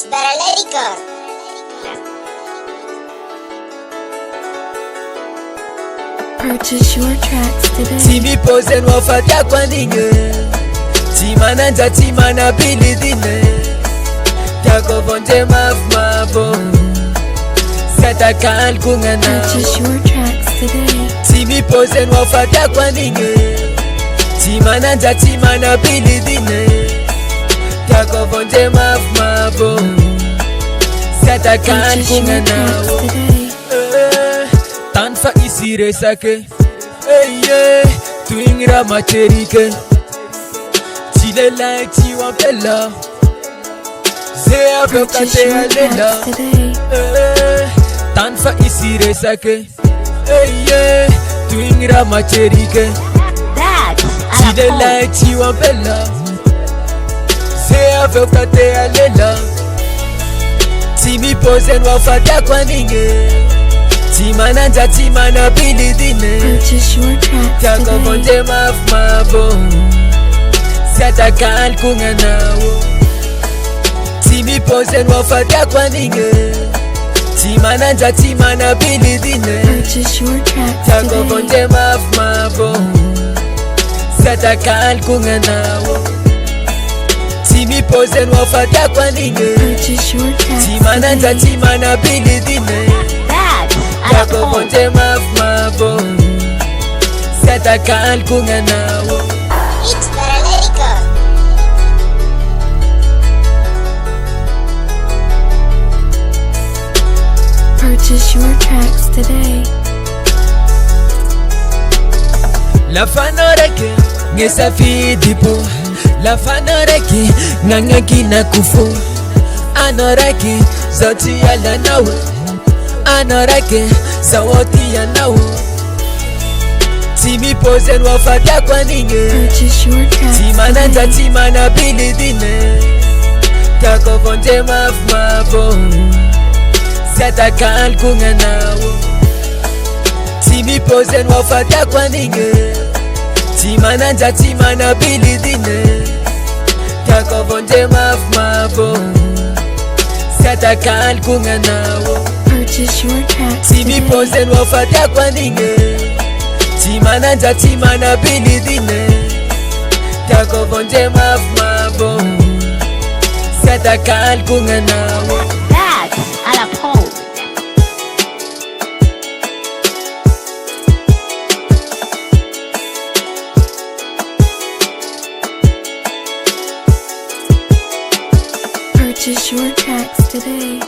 better let it go. Purchase your tracks today. Timi pose nwafata kwa ninge Timana nja timana bili dine Tako vonje mafmavo Seta kal kungana Purchase your tracks today. Timi pose nwafata kwa ninge Timana nja timana bili dine Tako vonje mafmavo Seta kal Purchase your kungana tracks today. Tanfa isire sake Twingra macherike Chile like chiwampela Zea Purchase vokate your alela tracks today. Tanfa isire sake Twingra macherike Chile like chiwampela Zea vokate alela Timi pose nwafata kwa ninge Timana nja timana bili dine Purchase your tracks Tako today. vonje mafmavo Seta kal kunganawo Timi pose nwafata kwa ninge Timana nja timana bili dine Purchase your tracks Tako today. vonje mafmavo Seta kal kunganawo Timi pose nwafata kwa ninge Purchase your tracks Timana nja today. timana bili dine Tako vonje mafmavo Seta kal kunganawo It's better let it go. Purchase your tracks today. La fanoreke ngesa fidipo La fanoreke ngangaki na kufu Anoreke zoti ala nawe Anoreke zawoti ya nawe Timi pose nwafata kwa ninge Purchase your tracks Timana nja today. timana bili dine Tako vonje mafmavo Seta kal kunganawo Timi pose nwafata kwa ninge Timana nja timana bili dine Tako vonje mafmavo Seta kal kunganawo Purchase your tracks Timi today. pose nwafata kwa ninge Timana nja timana bili dine Tako vonje mafmavo Seta kal kunganawo That's à la pause. Purchase your tracks today.